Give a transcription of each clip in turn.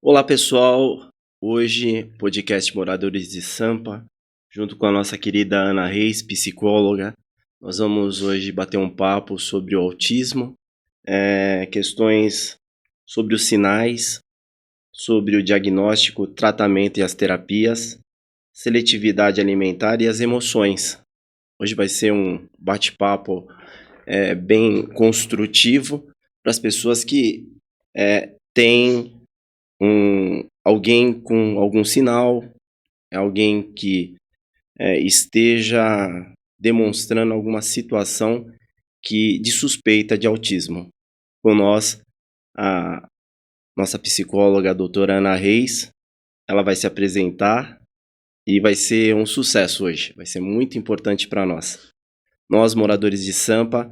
Olá pessoal, hoje podcast Moradores de Sampa, junto com a nossa querida Ana Reis, psicóloga. Nós vamos hoje bater um papo sobre o autismo, questões sobre os sinais, sobre o diagnóstico, tratamento e as terapias, seletividade alimentar e as emoções. Hoje vai ser um bate-papo bem construtivo para as pessoas que têm alguém com algum sinal, alguém que esteja demonstrando alguma situação de suspeita de autismo. Com nós, a nossa psicóloga, a doutora Ana Reis, ela vai se apresentar e vai ser um sucesso hoje, vai ser muito importante para nós. Nós, moradores de Sampa,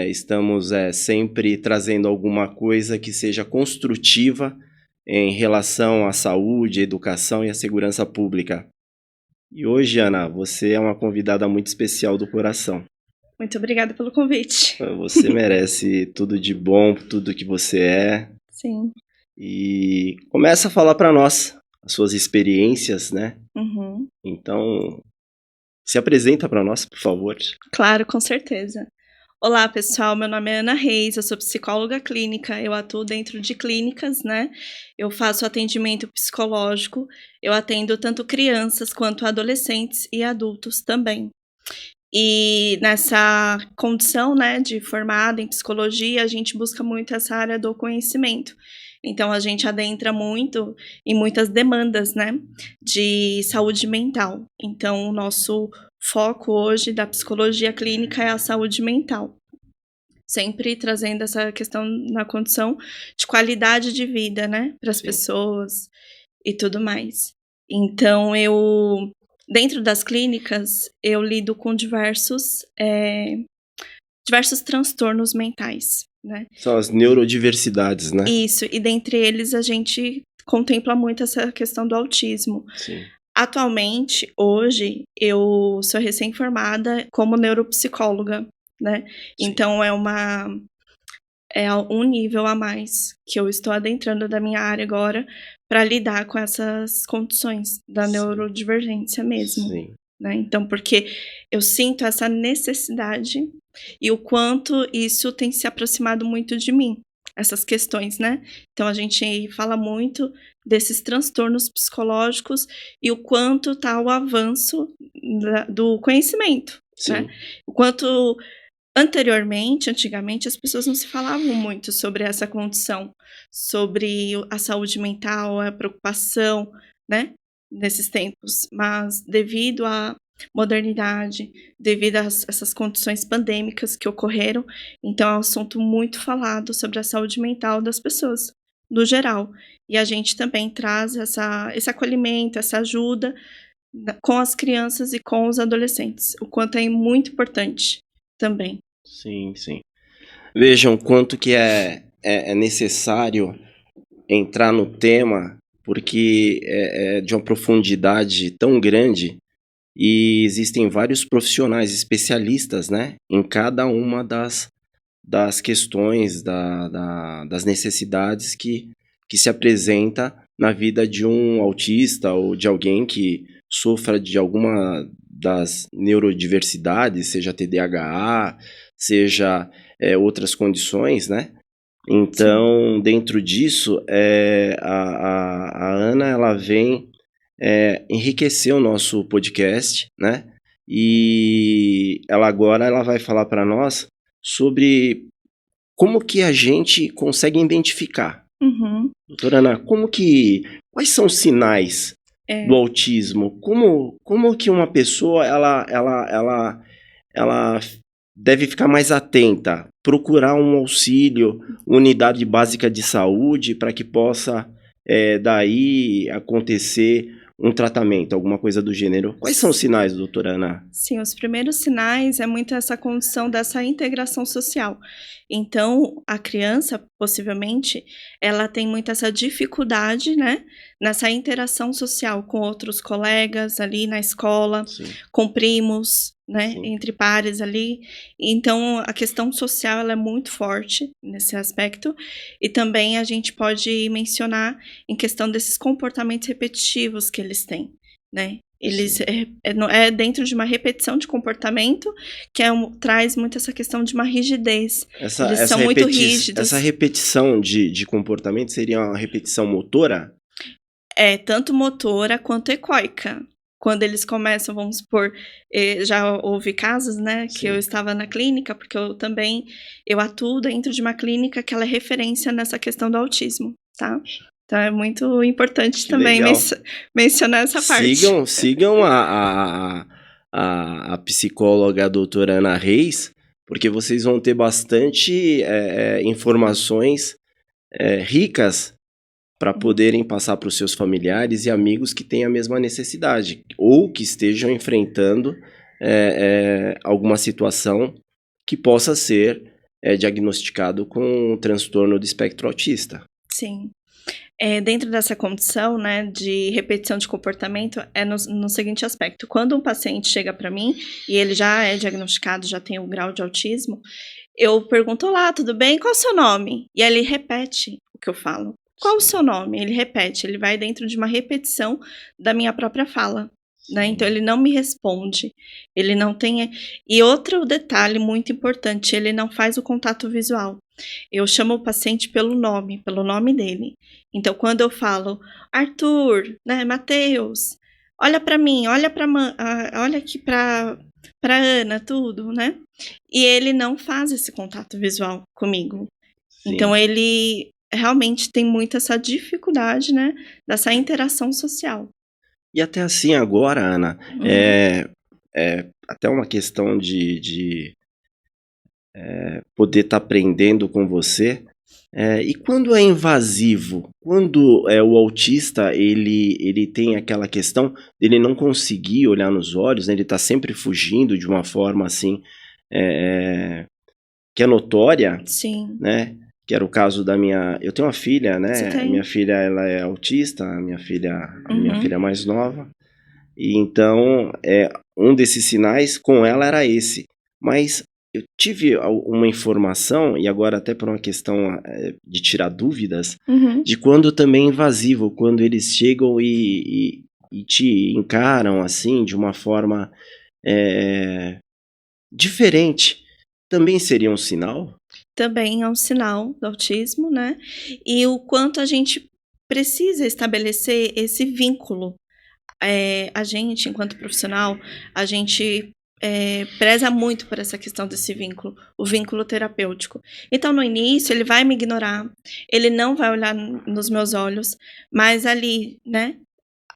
estamos sempre trazendo alguma coisa que seja construtiva em relação à saúde, à educação e à segurança pública. E hoje, Ana, você é uma convidada muito especial do coração. Muito obrigada pelo convite. Você merece tudo de bom, tudo que você é. Sim. E começa a falar para nós as suas experiências, né? Uhum. Então, se apresenta para nós, por favor. Claro, com certeza. Olá, pessoal, meu nome é Ana Reis, eu sou psicóloga clínica, eu atuo dentro de clínicas, né? Eu faço atendimento psicológico, eu atendo tanto crianças quanto adolescentes e adultos também. E nessa condição, né, de formada em psicologia, a gente busca muito essa área do conhecimento. Então, a gente adentra muito em muitas demandas, né, de saúde mental. Então, o nosso foco hoje da psicologia clínica é a saúde mental. Sempre trazendo essa questão na condição de qualidade de vida, né, para as pessoas e tudo mais. Então, dentro das clínicas, eu lido com diversos transtornos mentais, né? São as neurodiversidades, né? Isso, e dentre eles a gente contempla muito essa questão do autismo. Sim. Atualmente, hoje, eu sou recém-formada como neuropsicóloga, né? Sim. Então, é um nível a mais que eu estou adentrando da minha área agora para lidar com essas condições da neurodivergência mesmo. Sim. Né? Então, porque eu sinto essa necessidade e o quanto isso tem se aproximado muito de mim, essas questões, né? Então, a gente fala muito desses transtornos psicológicos e o quanto está o avanço do conhecimento, né? O quanto antigamente, as pessoas não se falavam muito sobre essa condição, sobre a saúde mental, a preocupação, né, nesses tempos. Mas devido à modernidade, devido a essas condições pandêmicas que ocorreram, então é um assunto muito falado sobre a saúde mental das pessoas, no geral. E a gente também traz esse acolhimento, essa ajuda com as crianças e com os adolescentes, o quanto é muito importante também. Sim, sim. Vejam quanto que é necessário entrar no tema, porque é de uma profundidade tão grande e existem vários profissionais especialistas, né, em cada uma das questões, das necessidades que se apresenta na vida de um autista ou de alguém que sofra de alguma das neurodiversidades, seja TDAH, seja outras condições, né? Então, dentro disso, a Ana, ela vem enriquecer o nosso podcast, né? E agora ela vai falar para nós sobre como que a gente consegue identificar. Uhum. Doutora Ana, quais são os sinais do autismo? Como que uma pessoa ela deve ficar mais atenta, procurar um auxílio, unidade básica de saúde, para que possa daí acontecer um tratamento, alguma coisa do gênero. Quais são os sinais, doutora Ana? Sim, os primeiros sinais é muito essa condição dessa integração social. Então, a criança, possivelmente, ela tem muito essa dificuldade, né, nessa interação social com outros colegas ali na escola, com primos, né, Sim. entre pares ali. Então a questão social ela é muito forte nesse aspecto, e também a gente pode mencionar em questão desses comportamentos repetitivos que eles têm, né. Eles Sim. é dentro de uma repetição de comportamento que traz muito essa questão de uma rigidez. Essa Eles essa são muito repeti essa rígidos. repetição de comportamento seria uma repetição motora? É, tanto motora quanto egóica. Quando eles começam, vamos supor, já houve casos, né, que eu Sim. estava na clínica, porque eu atuo dentro de uma clínica que ela é referência nessa questão do autismo, tá. Então é muito importante Que também legal. mencionar essa parte. Sigam a psicóloga doutora Ana Reis, porque vocês vão ter bastante, informações, ricas para Uhum. poderem passar para os seus familiares e amigos que têm a mesma necessidade, ou que estejam enfrentando, alguma situação que possa ser, diagnosticado com um transtorno do espectro autista. Sim. Dentro dessa condição, né, de repetição de comportamento, é no seguinte aspecto: quando um paciente chega para mim e ele já é diagnosticado, já tem o grau de autismo, eu pergunto: "Olá, tudo bem? Qual o seu nome?" E aí ele repete o que eu falo. "Qual o Sim, seu nome?" Ele repete, ele vai dentro de uma repetição da minha própria fala, né, então sim. ele não me responde, ele não tem e outro detalhe muito importante, ele não faz o contato visual. Eu chamo o paciente pelo nome dele. Então quando eu falo: "Arthur", né, "Mateus, olha para mim, olha aqui para Ana", tudo, né. E ele não faz esse contato visual comigo. Então Sim. ele realmente tem muito essa dificuldade, né, dessa interação social. E até assim agora, Ana, Uhum. é até uma questão de poder estar aprendendo com você, e quando é invasivo? Quando, o autista ele tem aquela questão dele não conseguir olhar nos olhos, né, ele tá sempre fugindo de uma forma, assim, eh que é notória, Sim. né, que era o caso da minha eu tenho uma filha, Você né, minha tem? filha ela é autista, a minha filha Uhum. mais nova, e então, um desses sinais com ela era esse. Mas eu tive uma informação, e agora até por uma questão, de tirar dúvidas, Uhum. de quando também é invasivo, quando eles chegam e te encaram, assim, de uma forma, eh, diferente, também seria um sinal? Também é um sinal do autismo, né, e o quanto a gente precisa estabelecer esse vínculo. A gente, enquanto profissional, a gente, preza muito por essa questão desse vínculo, o vínculo terapêutico. Então, no início, ele vai me ignorar, ele não vai olhar nos meus olhos, mas ali, né,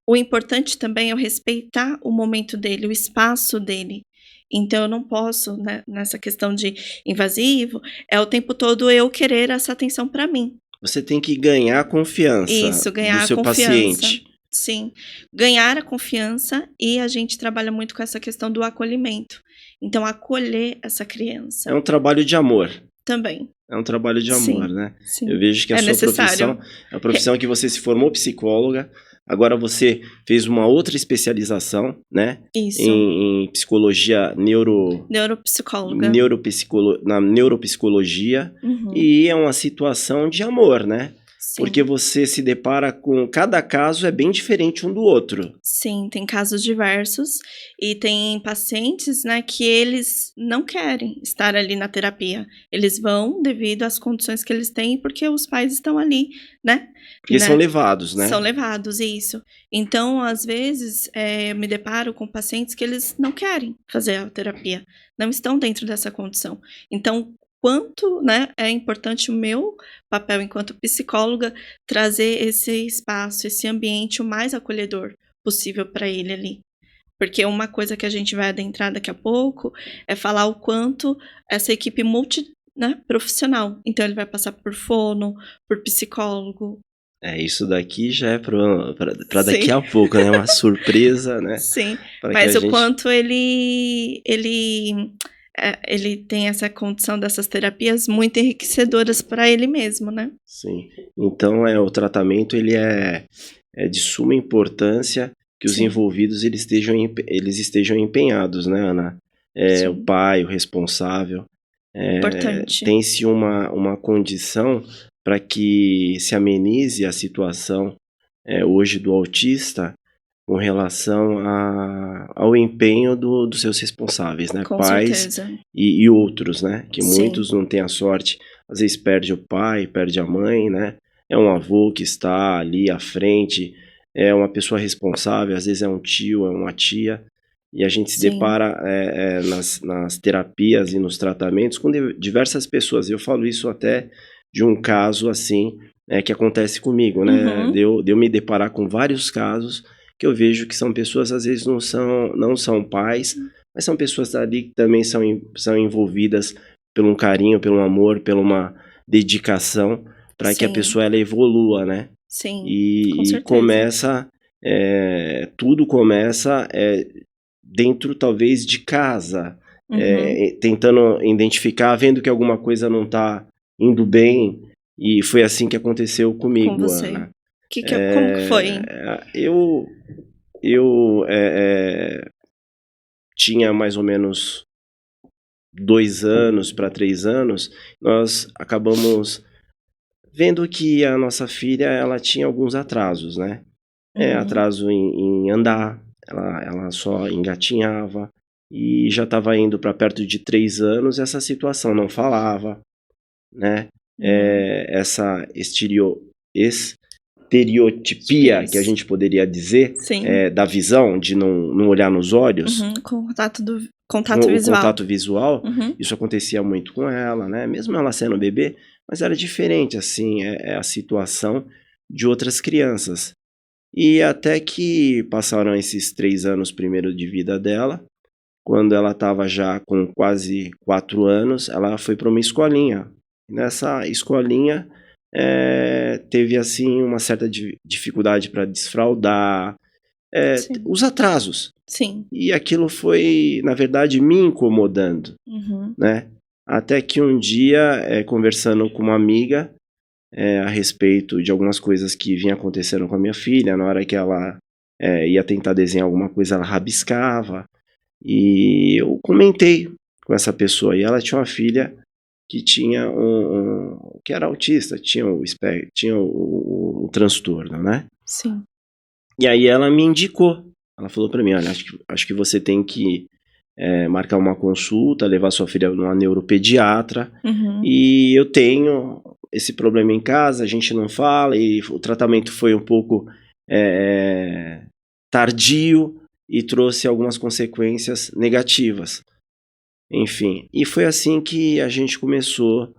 o importante também é eu respeitar o momento dele, o espaço dele. Então eu não posso, né, nessa questão de invasivo, é o tempo todo eu querer essa atenção para mim. Você tem que ganhar a confiança Isso, do ganhar a seu confiança. paciente. Sim, ganhar a confiança e a gente trabalha muito com essa questão do acolhimento. Então acolher essa É criança um trabalho de amor, também. é um trabalho de amor, Sim, né. Eu sim, vejo que a é sua profissão necessário. é uma Re profissão que você se formou psicóloga, agora você fez uma outra especialização, né, Isso, em psicologia neuropsicóloga. na neuropsicologia, Uhum, e é uma situação de amor, né, porque sim. você se depara com cada caso é bem diferente um do outro. Sim, tem casos diversos e tem pacientes, né, que eles não querem estar ali na terapia. Eles vão devido às condições que eles têm, porque os pais estão ali, né, Porque são né, levados, são né. levados, isso. Então, às vezes, eu me deparo com pacientes que eles não querem fazer a terapia, não estão dentro dessa condição. Então, quanto, né, é importante o meu papel enquanto psicóloga trazer esse espaço, esse ambiente o mais acolhedor possível para ele ali. Porque uma coisa que a gente vai adentrar daqui a pouco é falar o quanto essa equipe né, profissional. Então ele vai passar por fono, por psicólogo. Isso daqui já é para daqui Sim, a pouco, né, uma surpresa, né, sim. para que a Mas o gente quanto ele tem essa condição dessas terapias muito enriquecedoras para ele mesmo, né. sim. Então, o tratamento ele é de suma importância que os Sim, envolvidos eles estejam empenhados, né, Ana. o Sim, pai, o responsável. importante. Tem-se uma condição para que se amenize a situação hoje do autista com relação ao empenho dos seus responsáveis, né? Com Pais certeza. e outros, né? Que Sim, muitos não têm a sorte, às vezes perde o pai, perde a mãe, né? É um avô que está ali à frente, é uma pessoa responsável, às vezes é um tio, é uma tia, e a gente se sim. depara nas terapias e nos tratamentos com diversas pessoas. Eu falo isso até de um caso assim que acontece comigo, né? Uhum. De eu me deparar com vários casos que eu vejo que são pessoas, às vezes não são pais, mas são pessoas ali que também são envolvidas pelo um carinho, pelo amor, pela uma dedicação para que a Sim, pessoa ela evolua, né? sim, com E certeza. tudo começa dentro talvez de casa, Uhum. tentando identificar, vendo que alguma coisa não está indo bem, e foi assim que aconteceu Com comigo, você. Ana. Como que foi? Eu tinha mais ou menos 2 anos para 3 anos, nós acabamos vendo que a nossa filha ela tinha alguns atrasos, né? Uhum. Atraso em andar, ela só engatinhava e já estava indo para perto de 3 anos essa situação, não falava, né. Uhum. Essa estereotipia que a Experiência. gente poderia dizer, Sim. da visão, de não olhar nos olhos, Uhum. com Contato o visual. contato visual, Uhum. isso acontecia muito com ela, né, mesmo ela sendo bebê, mas era diferente, assim, a situação de outras crianças. E até que passaram esses 3 anos primeiro de vida dela, quando ela estava já com quase 4 anos, ela foi para uma escolinha. Nessa escolinha, teve, assim, uma certa dificuldade para desfraldar, Sim. os atrasos. Sim. E aquilo foi, na verdade, me incomodando, Uhum. né. Até que um dia, conversando com uma amiga a respeito de algumas coisas que vinha acontecendo com a minha filha, na hora que ela ia tentar desenhar alguma coisa, ela rabiscava. E eu comentei com essa pessoa, e ela tinha uma filha que tinha que era autista, tinha o transtorno, né. Sim. E aí ela me indicou, ela falou para mim: "Olha, acho que você tem que marcar uma consulta, levar sua filha numa neuropediatra, Uhum. e eu tenho esse problema em casa, a gente não fala, e o tratamento foi um pouco tardio e trouxe algumas consequências negativas. Enfim, e foi assim que a gente começou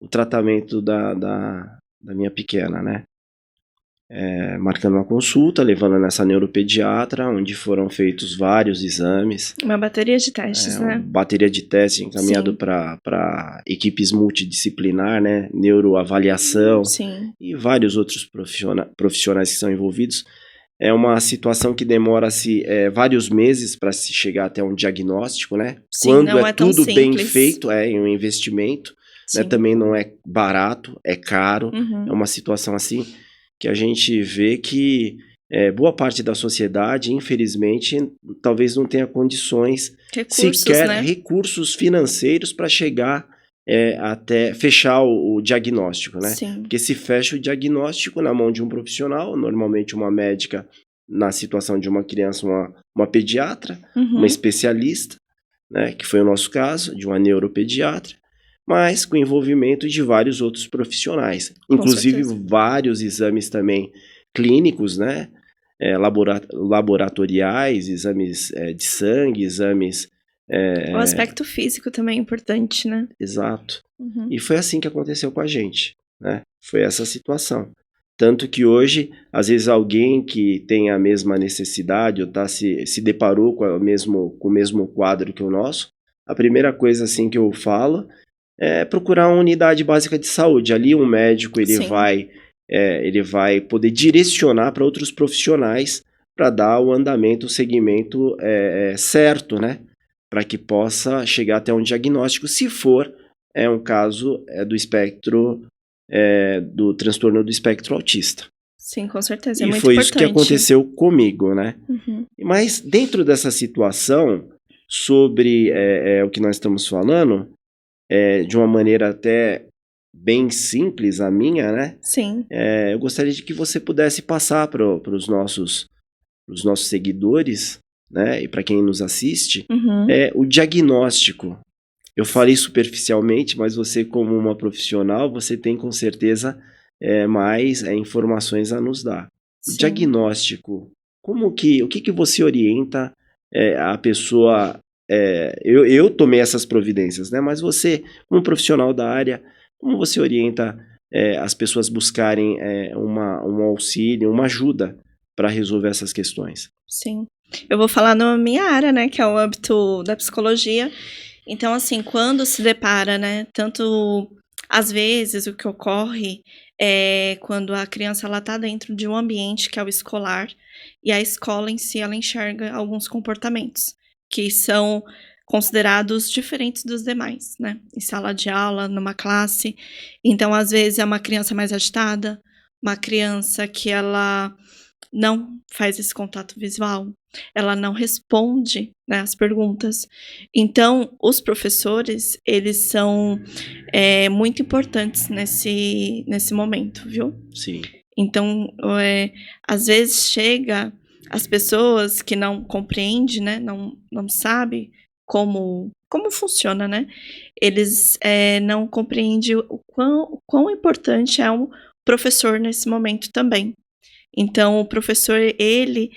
o tratamento da minha pequena, né. Marcando uma consulta, levando nessa neuropediatra, onde foram feitos vários exames, Uma bateria de testes, uma né? bateria de testes encaminhado Sim. para equipes multidisciplinar, né, neuroavaliação Sim. e vários outros profissionais que são envolvidos. É uma situação que demora-se vários meses para se chegar até um diagnóstico, né. Sim, Quando é não é tão tudo bem simples. feito, é um investimento, né, Sim. também não é barato, é caro, é Uhum. uma situação assim que a gente vê que boa parte da sociedade, infelizmente, talvez não tenha condições, Recursos, sequer né? recursos financeiros para chegar até fechar o diagnóstico, né. Sim. Porque se fecha o diagnóstico na mão de um profissional, normalmente uma médica, na situação de uma criança, uma pediatra, uma Uhum. especialista, né, que foi o nosso caso, de uma neuropediatra, mas com envolvimento de vários outros profissionais, Com inclusive certeza. vários exames também clínicos, né, laboratoriais, exames de sangue, exames. O eh, aspecto físico também é importante, né? Exato. Uhum. E foi assim que aconteceu com a gente, né, foi essa situação. Tanto que hoje, às vezes alguém que tem a mesma necessidade ou se deparou com o mesmo quadro que o nosso, a primeira coisa, assim, que eu falo é procurar uma unidade básica de saúde. Ali um médico Sim, ele vai poder direcionar para outros profissionais para dar o andamento, o segmento certo, né, para que possa chegar até um diagnóstico, se for um caso do transtorno do espectro autista. sim, com certeza, é E muito foi isso que importante. aconteceu comigo, né. Uhum. Mas dentro dessa situação, sobre o que nós estamos falando, de uma maneira até bem simples, a minha, né? Sim. Eu gostaria de que você pudesse passar para os nossos seguidores, né, e para quem nos assiste, Uhum. o diagnóstico. Eu falei superficialmente, mas você, como uma profissional, você tem com certeza mais informações a nos dar. O Sim. diagnóstico, o que você orienta a pessoa? Eu tomei essas providências, né? Mas você, como profissional da área, como você orienta as pessoas buscarem um auxílio, uma ajuda para resolver essas questões? Sim. Eu vou falar na minha área, né, que é o âmbito da psicologia. Então, assim, quando se depara, né, tanto às vezes o que ocorre é quando a criança ela tá dentro de um ambiente que é o escolar e a escola em si ela enxerga alguns comportamentos que são considerados diferentes dos demais, né, em sala de aula, numa classe. Então, às vezes é uma criança mais agitada, uma criança que ela não faz esse contato visual, ela não responde, né, as perguntas. Então, os professores, eles são muito importantes nesse momento, viu? Sim. Então, às vezes chega as pessoas que não compreendem, né, não sabe como funciona, né? Eles não compreendem o quão importante é um professor nesse momento também. Então, o professor, ele,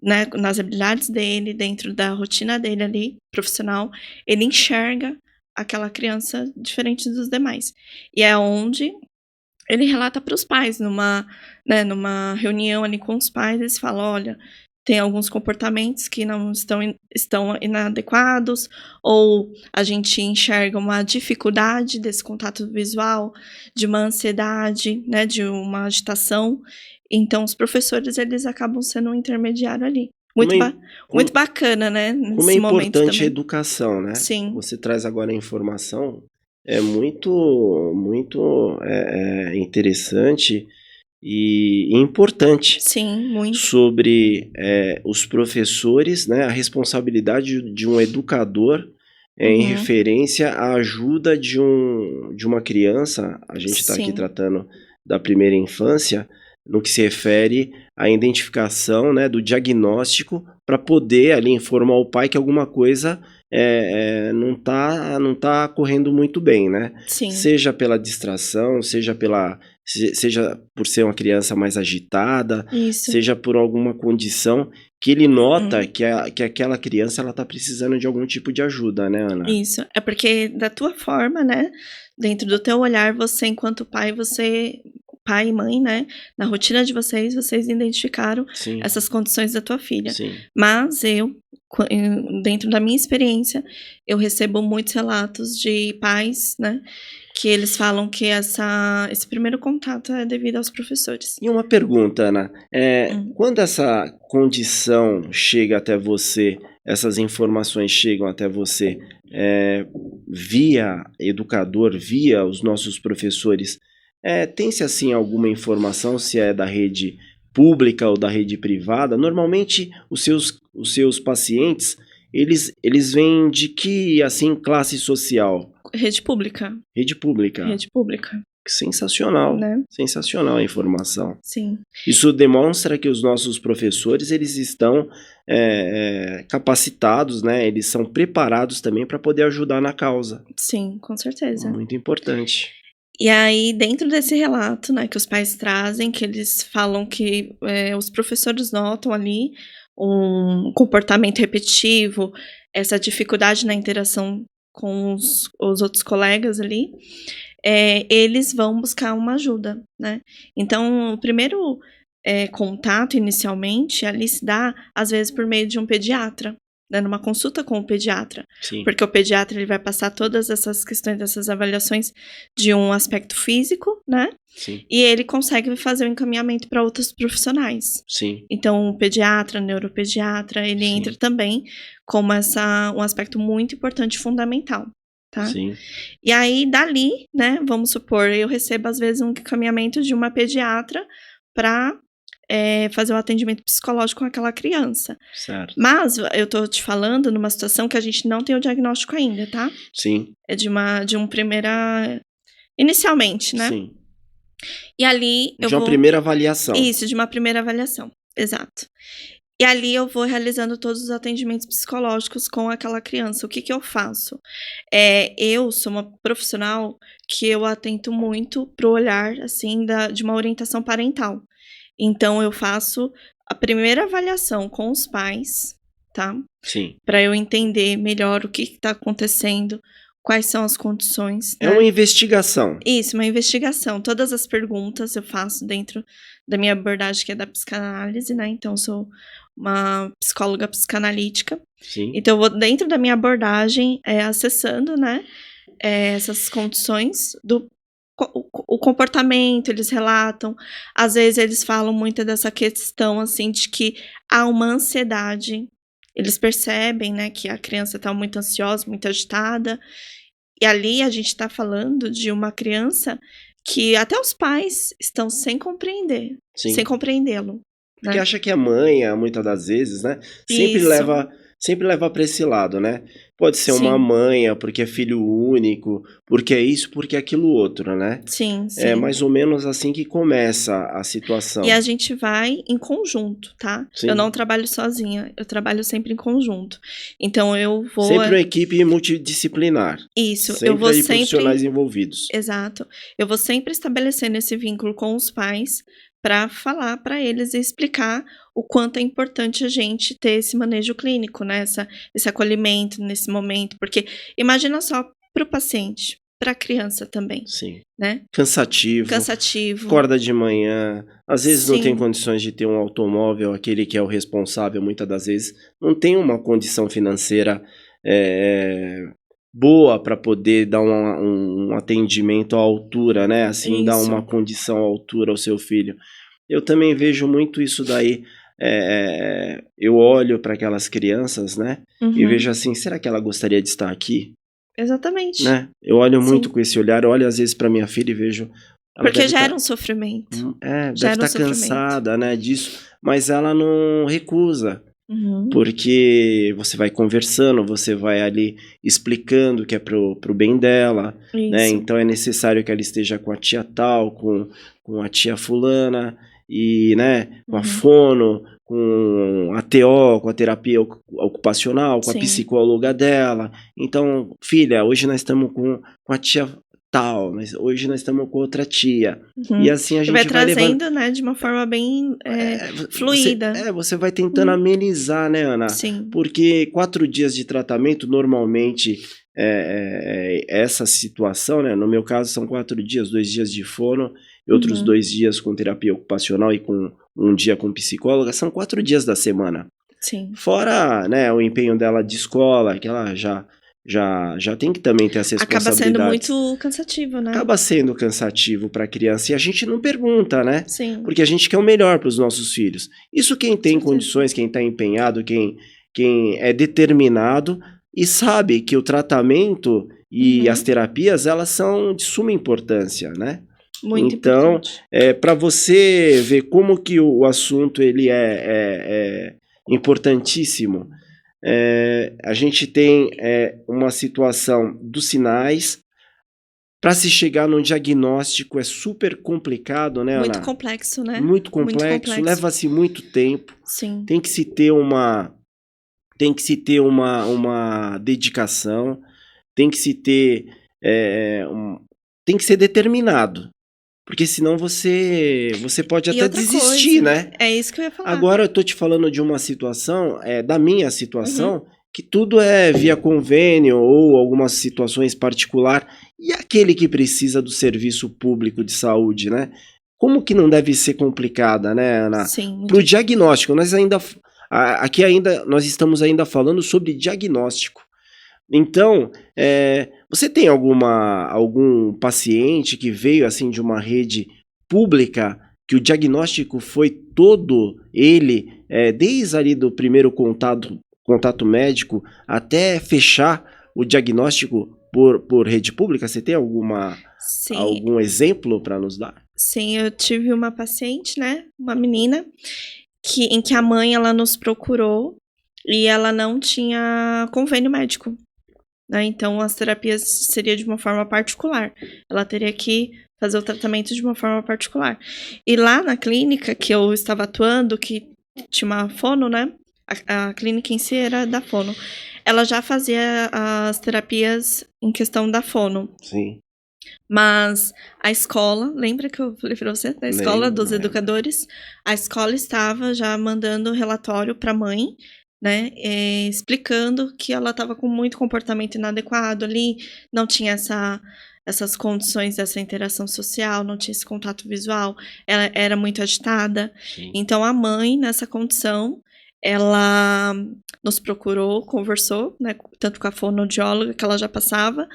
né, nas habilidades dele, dentro da rotina dele ali, profissional, ele enxerga aquela criança diferente dos demais. E é onde ele relata para os pais, numa reunião ali com os pais, eles falam, olha, tem alguns comportamentos que não estão inadequados, ou a gente enxerga uma dificuldade desse contato visual, de uma ansiedade, né, de uma agitação. Então, os professores, eles acabam sendo um intermediário ali. Muito bacana, né, Como é nesse momento importante a também. educação, né? Sim. Você traz agora a informação, muito interessante e importante Sim, muito. sobre os professores, né? A responsabilidade de um educador em referência à ajuda de uma criança. A gente está aqui Sim. tratando da primeira infância, no que se refere à identificação, né, do diagnóstico, para poder ali informar o pai que alguma coisa não tá correndo muito bem, né? Sim. Seja pela distração, seja por ser uma criança mais agitada, Isso. seja por alguma condição que ele nota que aquela criança ela tá precisando de algum tipo de ajuda, né, Ana? Isso. É porque da tua forma, né, dentro do teu olhar, você enquanto pai, pai e mãe, né, na rotina de vocês identificaram Sim, essas condições da tua filha. sim. Mas dentro da minha experiência, eu recebo muitos relatos de pais, né, que eles falam que esse primeiro contato é devido aos professores. E uma pergunta, Ana, quando essa condição chega até você, essas informações chegam até você, via educador, via os nossos professores, tem-se assim alguma informação se é da rede pública ou da rede privada? Normalmente os seus pacientes, eles vêm de que assim classe social? Rede pública. Rede pública. Rede pública. Sensacional, né? Sensacional a informação. Sim. Isso demonstra que os nossos professores, eles estão capacitados, né? Eles são preparados também para poder ajudar na causa. Sim, com certeza. Muito importante. E aí, dentro desse relato, né, que os pais trazem, que eles falam que os professores notam ali um comportamento repetitivo, essa dificuldade na interação com os outros colegas ali, eles vão buscar uma ajuda, né? Então, o primeiro contato, inicialmente, ali se dá, às vezes, por meio de um pediatra, né, numa consulta com o pediatra. Sim. Porque o pediatra ele vai passar todas essas questões, essas avaliações de um aspecto físico, né? Sim. E ele consegue fazer o encaminhamento para outros profissionais. Sim. Então, o pediatra, o neuropediatra, ele Sim. entra também como um aspecto muito importante, fundamental, tá? Sim. E aí, dali, né, vamos supor, eu recebo às vezes um encaminhamento de uma pediatra para fazer o atendimento psicológico com aquela criança. Certo. Mas eu tô te falando numa situação que a gente não tem o diagnóstico ainda, tá? Sim, É de um primeira inicialmente, né. sim. E ali eu De uma vou primeira avaliação. isso, de uma primeira avaliação, exato. E ali eu vou realizando todos os atendimentos psicológicos com aquela criança. O que que eu faço? Eu sou uma profissional que eu atento muito pro olhar, assim, de uma orientação parental. Então eu faço a primeira avaliação com os pais, tá, Sim. para eu entender melhor o que está acontecendo, quais são as condições, É né. uma investigação. Isso, uma investigação. Todas as perguntas eu faço dentro da minha abordagem, que é da psicanálise, né, então eu sou uma psicóloga psicanalítica. Sim, Então eu vou dentro da minha abordagem, acessando, né, essas condições do o comportamento, eles relatam. Às vezes eles falam muito dessa questão, assim, de que há uma ansiedade. Eles percebem, né, que a criança está muito ansiosa, muito agitada. E ali a gente está falando de uma criança que até os pais estão sem compreender, sem sim. compreendê-lo, Porque né. acha que a mãe, muitas das vezes, né, Isso, sempre leva para esse lado, né. Pode ser uma sim, manha, porque é filho único, porque é isso, porque é aquilo outro, né. sim, É sim. mais ou menos assim que começa a E situação. a gente vai em conjunto, tá. Eu Sim. não trabalho sozinha, eu trabalho sempre em conjunto. Então eu vou Sempre uma equipe multidisciplinar, isso, eu sempre vou aí sempre profissionais envolvidos. exato. Eu vou sempre estabelecendo esse vínculo com os pais para falar para eles e explicar o quanto é importante a gente ter esse manejo clínico, né, esse acolhimento nesse momento, porque imagina só para o paciente, para a criança também, Sim. né, Cansativo, cansativo. acorda de manhã, às vezes não tem Sim, condições de ter um automóvel, aquele que é o responsável, muitas das vezes, não tem uma condição financeira, eh, boa para poder dar um atendimento à altura, né, assim, dar uma isso. condição à altura ao seu filho. Eu também vejo muito isso daí, eu olho para aquelas crianças, né, e Uhum. vejo assim: "Será que ela gostaria de estar aqui?", Exatamente. né. Eu olho muito Sim. com esse olhar, eu olho às vezes para minha filha e vejo, ela Porque deve gera estar um sofrimento, deve gera um estar sofrimento. cansada, né, disso, mas ela não recusa, Uhum. porque você vai conversando, você vai ali explicando que é pro bem dela, né, Isso. então é necessário que ela esteja com a tia tal, com a tia fulana, e, né, com a Uhum. fono, com a TO, com a terapia ocupacional, com a Sim. psicóloga dela. Então: "Filha, hoje nós estamos com a tia tal, mas hoje nós estamos com outra tia". E Uhum. assim a E vai gente vai levando, trazendo, né, de uma forma bem, fluida. você vai tentando Uhum. amenizar, né, Ana, Sim. porque 4 dias de tratamento normalmente, essa situação, né, no meu caso são 4 dias, 2 dias de fono e outros Uhum. 2 dias com terapia ocupacional e com um dia com psicóloga, são 4 dias da semana. Sim. Fora, né, o empenho dela de escola, que ela já tem que também ter as Acaba sendo responsabilidades. muito cansativo, né. Acaba sendo cansativo para a criança e a gente não pergunta, né, Sim, porque a gente quer o melhor para os nossos filhos. Isso quem com tem certeza. condições, quem está empenhado, quem é determinado e sabe que o tratamento e as Uhum. terapias, elas são de suma importância, né. Muito Então, importante. para você ver como que o assunto ele é importantíssimo, a gente tem, uma situação dos sinais. Para se chegar num diagnóstico é super complicado, né, Muito Ana? complexo, né. Muito Muito complexo, complexo. leva-se muito tempo, Sim. tem que se ter uma uma dedicação, tem que se ter, tem que ser determinado, porque senão você pode E até outra desistir, coisa, né. é isso que eu ia falar. Agora eu tô te falando de uma situação, da minha Uhum. situação, que tudo é via convênio ou algumas situações particular, e aquele que precisa do serviço público de saúde, né. Como que não deve ser complicada, né, Ana? Sim, Para o muito difícil. diagnóstico, nós ainda aqui ainda nós estamos ainda falando sobre diagnóstico. Então, você tem algum paciente que veio, assim, de uma rede pública, que o diagnóstico foi todo ele, desde ali do primeiro contato médico até fechar o diagnóstico por rede pública? Você tem Sim. algum exemplo para nos dar? Sim, eu tive uma paciente, né, uma menina, em que a mãe, ela nos procurou e ela não tinha convênio médico, né, então as terapias seria de uma forma particular. Ela teria que fazer o tratamento de uma forma particular. E lá na clínica que eu estava atuando, que tinha uma fono, né, a clínica em si era da fono. Ela já fazia as terapias em questão da fono. Sim. Mas a escola, lembra que eu falei para você da escola dos Lembro. educadores? A escola estava já mandando relatório para a mãe, né, explicando que ela estava com muito comportamento inadequado ali, não tinha essas condições dessa interação social, não tinha esse contato visual, ela era muito agitada. Sim. Então a mãe, nessa condição, ela nos procurou, conversou, né, tanto com a fonoaudióloga que ela já passava,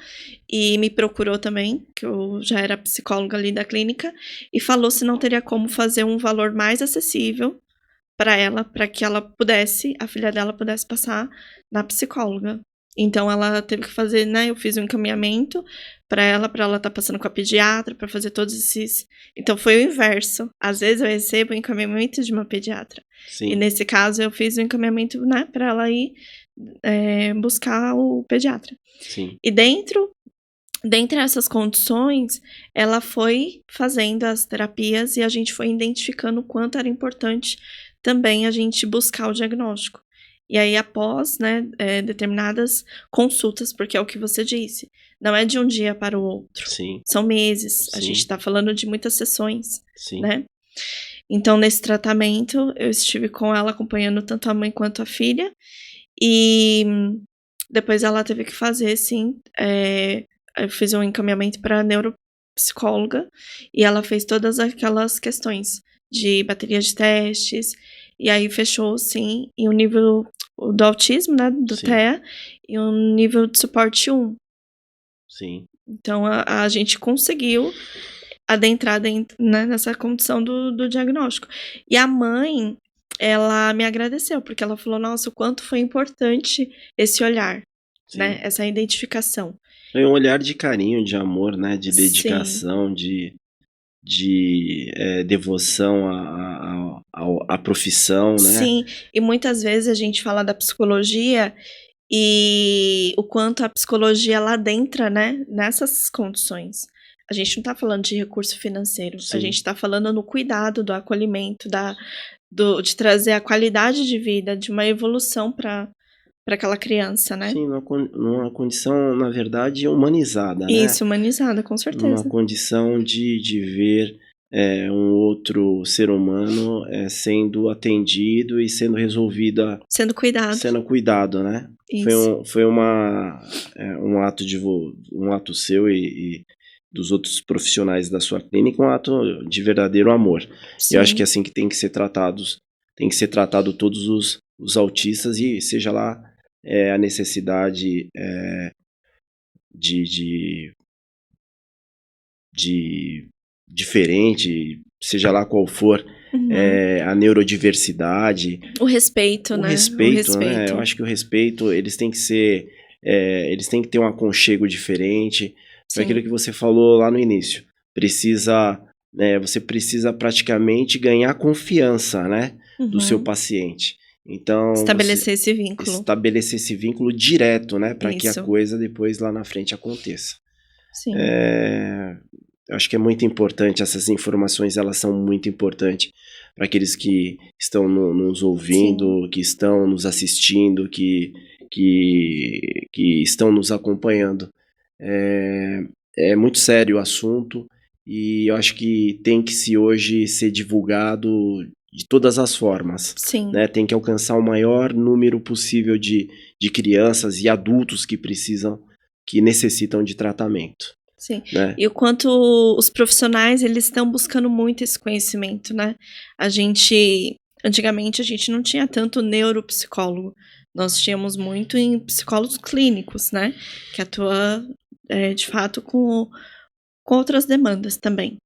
e me procurou também, que eu já era psicóloga ali da clínica, e falou se não teria como fazer um valor mais acessível para ela, para que ela pudesse, a filha dela pudesse passar na psicóloga. Então ela teve que fazer, né, eu fiz um encaminhamento para ela estar passando com a pediatra, para fazer todos esses. Então foi o inverso. Às vezes eu recebo o encaminhamento de uma pediatra. Sim. E nesse caso eu fiz o encaminhamento, né, para ela ir buscar o pediatra. Sim. E dentre essas condições, ela foi fazendo as terapias e a gente foi identificando o quanto era importante também a gente buscar o diagnóstico. E aí, após, né, determinadas consultas, porque é o que você disse, não é de um dia para o outro. Sim. São meses. A Sim. gente está falando de muitas sessões, Sim. né? Então, nesse tratamento, eu estive com ela acompanhando tanto a mãe quanto a filha. E depois ela teve que fazer, sim, eu fiz um encaminhamento para neuropsicóloga e ela fez todas aquelas questões de bateria de testes, e aí fechou, sim, e o nível do autismo, né, do Sim. TEA, e o nível de suporte 1. Sim. Então a gente conseguiu adentrar dentro, né, nessa condição do diagnóstico. E a mãe, ela me agradeceu, porque ela falou, nossa, o quanto foi importante esse olhar, né, Sim. essa identificação. Foi um olhar de carinho, de amor, né? De Sim. dedicação, de devoção à profissão, né? Sim, e muitas vezes a gente fala da psicologia e o quanto a psicologia ela adentra, né, nessas condições. A gente não tá falando de recurso financeiro, a Sim. gente tá falando no cuidado, do acolhimento, de trazer a qualidade de vida, de uma evolução para aquela criança, né? Sim, numa condição, na verdade, humanizada, né? Isso, humanizada, com Numa certeza. condição de ver um outro ser humano sendo atendido e sendo resolvido, Sendo cuidado. né? Isso. Foi um ato seu e dos outros profissionais da sua clínica, um ato de verdadeiro amor. Sim. Eu acho que é assim que tem que ser tratado todos os autistas, e seja lá a necessidade de diferente, seja lá qual for, a neurodiversidade. O respeito, né? O respeito, né? Eu acho que o respeito, eles têm que ser, eles têm que ter um aconchego diferente. Foi aquilo que você falou lá no início. Você precisa praticamente ganhar confiança, né, do seu paciente. Então, estabelecer esse vínculo. Estabelecer esse vínculo direto, né, para que a Isso. coisa depois lá na frente aconteça. Sim. Eu acho que é muito importante, essas informações, elas são muito importantes para aqueles que estão nos ouvindo, que estão nos assistindo, que estão nos acompanhando. É muito sério o assunto e eu acho que tem que hoje ser divulgado de todas as formas. Sim. Né? Tem que alcançar o maior número possível de crianças e adultos que necessitam de tratamento. Sim, né? E o quanto os profissionais, eles estão buscando muito esse conhecimento, né? Antigamente a gente não tinha tanto neuropsicólogo, nós tínhamos muito em psicólogos clínicos, né? Que atua, de fato, com outras demandas também.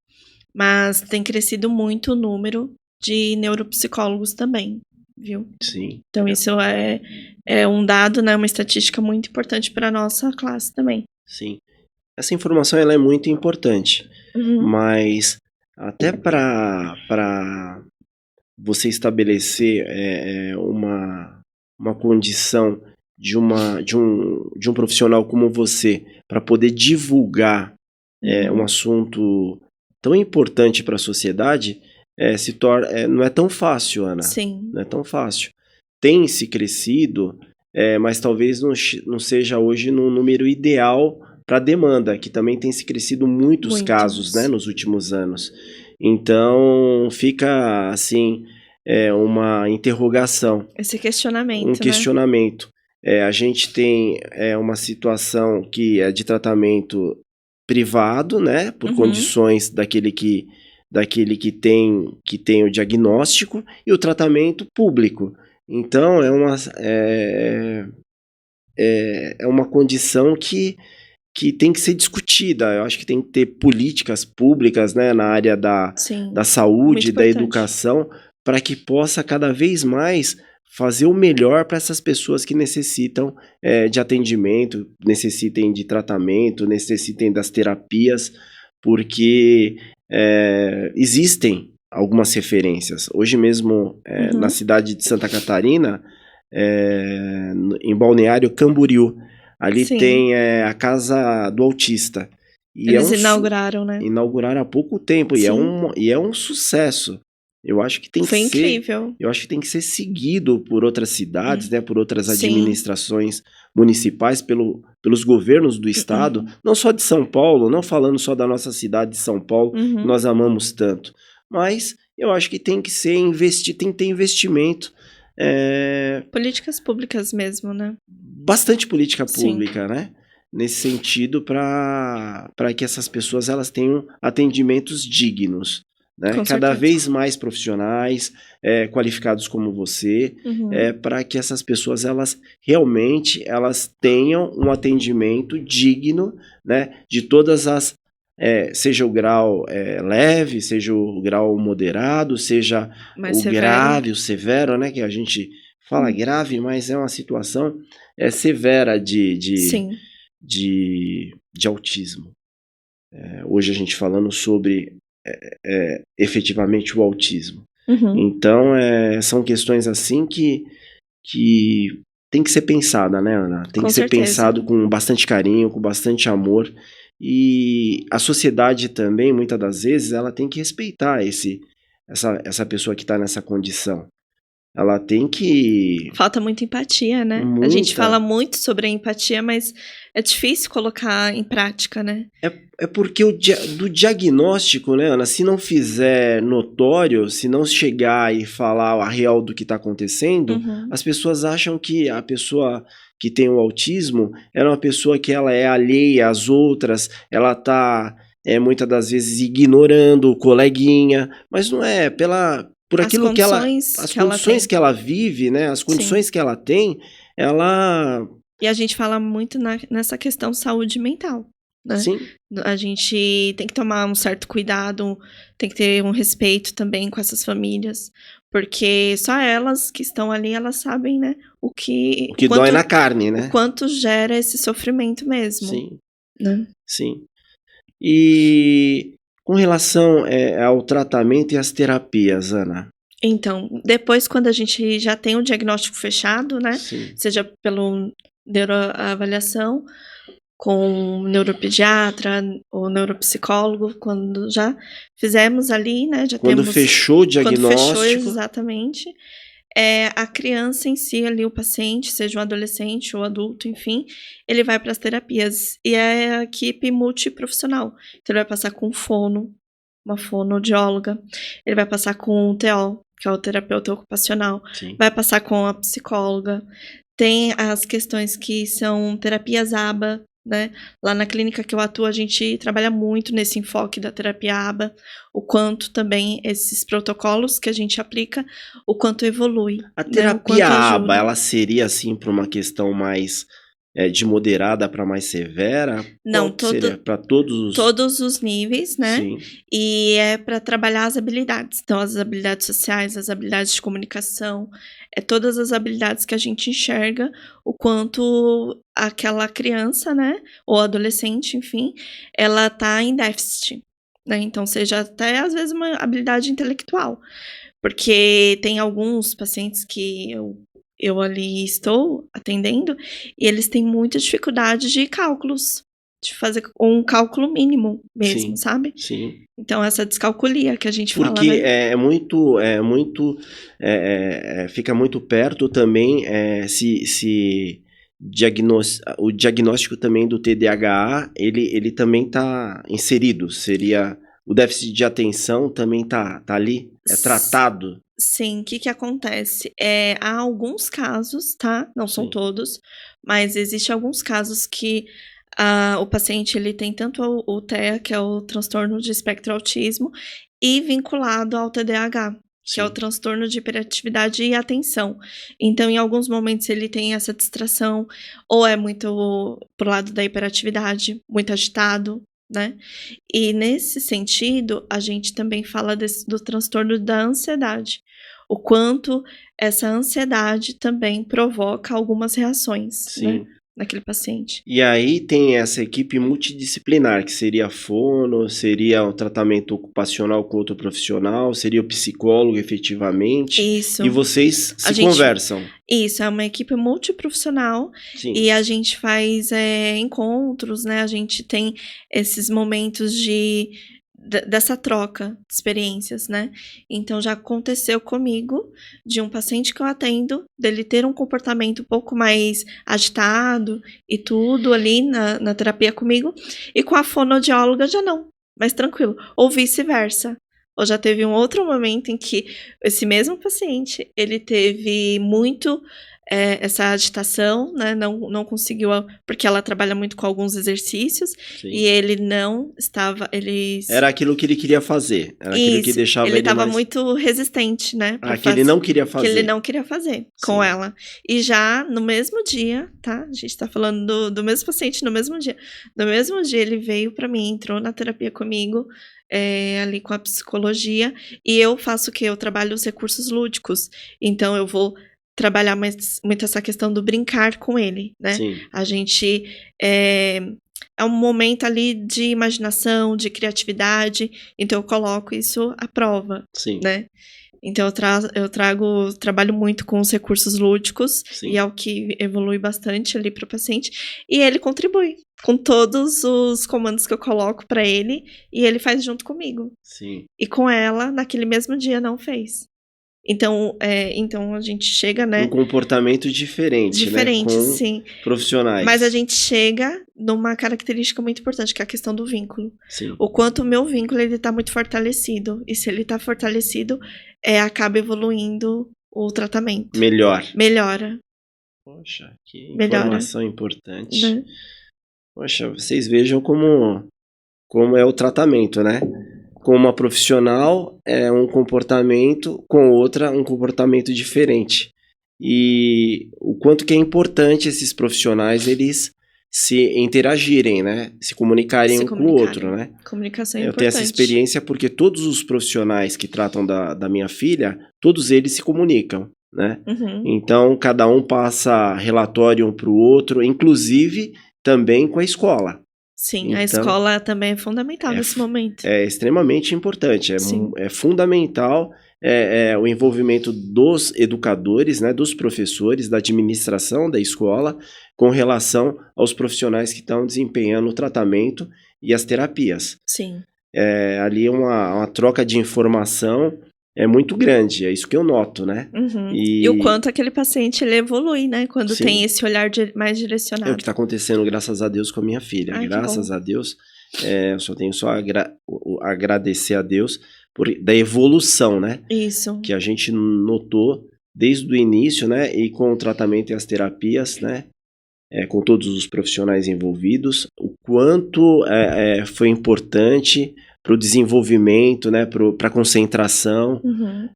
Mas tem crescido muito o número de neuropsicólogos também, viu? Sim. Então isso é um dado, né? Uma estatística muito importante para a nossa classe também. Sim. Essa informação ela é muito importante, mas Até para você estabelecer uma condição de um profissional como você, para poder divulgar um assunto tão importante para a sociedade, não é tão fácil, Ana. Sim. Não é tão fácil. Tem se crescido, mas talvez não seja hoje no número ideal para a demanda, que também tem se crescido muitos casos, né, nos últimos anos. Então, fica assim, uma interrogação. Esse questionamento, Um né? questionamento. A gente tem uma situação que é de tratamento privado, né, por condições daquele que tem o diagnóstico, e o tratamento público. Então, é uma condição que tem que ser discutida. Eu acho que tem que ter políticas públicas, né, na área da saúde, da educação, para que possa cada vez mais fazer o melhor para essas pessoas que necessitam de atendimento, necessitem de tratamento, necessitem das terapias, porque existem algumas referências. Hoje mesmo, na cidade de Santa Catarina, em Balneário Camboriú, ali tem a Casa do Autista. E eles inauguraram, né? Inauguraram há pouco tempo. E é um sucesso. Eu acho que tem que Foi ser incrível. Eu acho que tem que ser seguido por outras cidades, né, por outras administrações municipais, pelos governos do estado, não só de São Paulo, não falando só da nossa cidade de São Paulo, que nós amamos tanto. Mas eu acho que tem que tem que ter investimento. Políticas públicas mesmo, né? Bastante política pública, né? Nesse sentido, para que essas pessoas elas tenham atendimentos dignos, né? Cada vez mais profissionais, qualificados como você, para que essas pessoas elas realmente tenham um atendimento digno, né? De todas as seja o grau leve, seja o grau moderado, seja mais o severo. grave, o severo, né? Que a gente fala grave, mas é uma situação severa de autismo. Hoje a gente falando sobre efetivamente o autismo. Então, são questões assim que tem que ser pensada, né, Ana? Tem que ser pensado com bastante carinho, com bastante amor. E a sociedade também, muitas das vezes, ela tem que respeitar essa pessoa que está nessa condição. Ela tem que... Falta muita empatia, né? A gente fala muito sobre a empatia, mas é difícil colocar em prática, né? É porque do diagnóstico, né, Ana, se não fizer notório, se não chegar e falar a real do que está acontecendo, as pessoas acham que a pessoa que tem o autismo é uma pessoa que ela é alheia às outras, ela está muitas das vezes ignorando o coleguinha, mas não é, por aquilo as condições que ela vive, né, as condições que ela tem, E a gente fala muito nessa questão saúde mental, né? Sim. A gente tem que tomar um certo cuidado, tem que ter um respeito também com essas famílias, porque só elas que estão ali, elas sabem, né, o quanto dói na carne, né? O quanto gera esse sofrimento mesmo. Sim. Né? Sim. E com relação ao tratamento e às terapias, Ana? Então, depois quando a gente já tem o diagnóstico fechado, né? Sim. Seja pelo neuroavaliação, com o neuropediatra ou neuropsicólogo, quando já fizemos ali, né? Quando fechou o diagnóstico. Quando fechou, exatamente. A criança em si, ali, o paciente, seja um adolescente ou adulto, enfim, ele vai para as terapias. E é a equipe multiprofissional. Então, ele vai passar com uma fonoaudióloga, ele vai passar com o TO, que é o terapeuta ocupacional, vai passar com a psicóloga. Tem as questões que são terapias ABA, né? Lá na clínica que eu atuo, a gente trabalha muito nesse enfoque da terapia ABA, o quanto também esses protocolos que a gente aplica, o quanto evolui. A terapia ABA, ela seria assim para uma questão mais de moderada para mais severa? Não, para todos os níveis, né? Sim. E é para trabalhar as habilidades. Então, as habilidades sociais, as habilidades de comunicação, todas as habilidades que a gente enxerga o quanto aquela criança, né? Ou adolescente, enfim, ela tá em déficit. né, então seja até às vezes uma habilidade intelectual, porque tem alguns pacientes que eu ali estou atendendo, e eles têm muita dificuldade de cálculos, de fazer um cálculo mínimo mesmo, Sim, sabe. sim. Então essa descalculia que a gente fala, Porque né. fica muito perto também, se o diagnóstico também do TDAH, ele também está inserido, seria o déficit de atenção também tá ali? É S tratado? sim, o que que acontece, há alguns casos, tá, não são Sim, todos, mas existe alguns casos que, o paciente ele tem tanto o TEA, que é o transtorno de espectro autismo, e vinculado ao TDAH, que é o sim, transtorno de hiperatividade e atenção. Então, em alguns momentos ele tem essa distração, ou é muito pro lado da hiperatividade, muito agitado, né. E nesse sentido, a gente também fala do transtorno da ansiedade, o quanto essa ansiedade também provoca algumas reações, né, sim. naquele paciente. E aí tem essa equipe multidisciplinar, que seria a fono, seria o tratamento ocupacional com outro profissional, seria o psicólogo efetivamente, e Isso. vocês A se gente conversam? Isso, é uma equipe multiprofissional Sim, e a gente faz, encontros, né, a gente tem esses momentos dessa troca de experiências, né. Então já aconteceu comigo de um paciente que eu atendo, dele ter um comportamento um pouco mais agitado e tudo ali na terapia comigo, e com a fonoaudióloga já não, mais tranquilo, ou vice-versa. Ou já teve um outro momento em que esse mesmo paciente, ele teve muito, essa agitação, né, não conseguiu porque ela trabalha muito com alguns exercícios, e sim. ele não estava eles Era aquilo que ele queria fazer, era aquilo que isso, deixava ele ele estava mais muito resistente, né, pra que ele não queria que ele fazer. não queria fazer com Sim, ela. E já no mesmo dia, tá, a gente tá falando do mesmo paciente no mesmo dia. No mesmo dia ele veio pra mim, entrou na terapia comigo, ali com a psicologia, e eu faço o quê? Eu trabalho os recursos lúdicos, então eu vou trabalhar mais muito essa questão do brincar com ele, né. sim, A gente, eh, é um momento ali de imaginação, de criatividade, então eu coloco isso à prova, sim, né. Então trabalho muito com os recursos lúdicos, e sim, é o que evolui bastante ali para o paciente, e ele contribui com todos os comandos que eu coloco para ele, e ele faz junto comigo. sim. E com ela, naquele mesmo dia, não fez. Então a gente chega, Um né, comportamento diferente, né, diferente, com sim, mas a profissionais. gente chega numa característica muito importante, que é a questão do vínculo. Sim, O quanto o meu vínculo ele tá muito fortalecido, e se ele tá fortalecido, acaba evoluindo o tratamento. melhor. Melhora, Poxa, que melhora, informação importante. né. Poxa, vocês vejam como é o tratamento, né. Com uma profissional é um comportamento, com outra um comportamento diferente. E o quanto que é importante esses profissionais eles se interagirem, né, se comunicarem Se um com o outro, comunicarem. né. Comunicação é Eu tenho essa importante. experiência porque todos os profissionais que tratam da minha filha, todos eles se comunicam, né. Uhum. Então cada um passa relatório um para o outro, inclusive também com a escola. Sim, a Então escola também é fundamental é nesse f momento. é extremamente importante, Sim, é fundamental, o envolvimento dos educadores, né, dos professores, da administração da escola, com relação aos profissionais que estão desempenhando o tratamento e as terapias. sim. Ali uma troca de informação é muito grande, é isso que eu noto, né. Uhum. E o E quanto aquele paciente ele evolui, né, quando tem sim, esse olhar mais é o que direcionado. está acontecendo, graças a Deus, com a minha filha. Ai, que bom. Graças a Deus, eu só tenho só agradecer a Deus da evolução, né, Isso. que a gente notou desde o início, né, e com o tratamento e as terapias, né, com todos os profissionais envolvidos, o quanto, foi importante para o desenvolvimento, né, para a concentração, Uhum.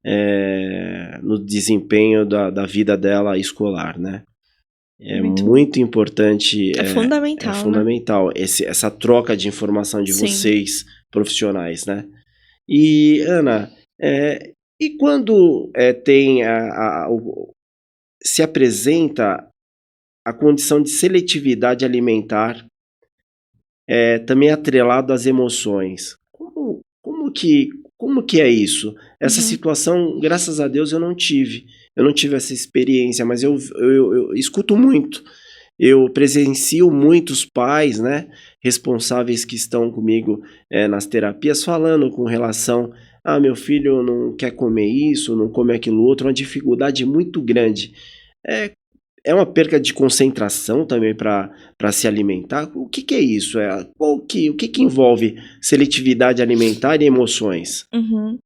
no desempenho da vida dela escolar, né. É Muito muito importante, É é fundamental, né. fundamental essa troca de informação de Sim. vocês, profissionais, né. E, Ana, e quando, tem se apresenta a condição de seletividade alimentar, também atrelado às emoções, como que é isso? Essa Uhum. situação, graças a Deus, eu não tive. Eu não tive essa experiência, mas eu escuto muito. Eu presencio muitos pais, né, responsáveis que estão comigo nas terapias, falando com relação, meu filho não quer comer isso, não come aquilo outro, uma dificuldade muito grande. É, é uma perca de concentração também para se alimentar? O que que é isso? O que que envolve seletividade alimentar e emoções? Uhum. O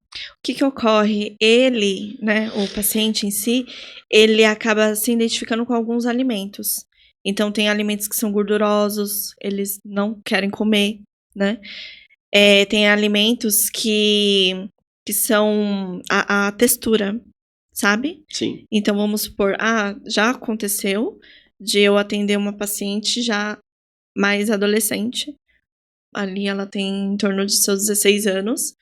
que que ocorre? Ele, né, o paciente em si, ele acaba se identificando com alguns alimentos. Então tem alimentos que são gordurosos, eles não querem comer, né. Tem alimentos que são a textura, sabe. Sim, Então vamos supor, já aconteceu de eu atender uma paciente já mais adolescente. Ali ela tem em torno de seus 16 anos,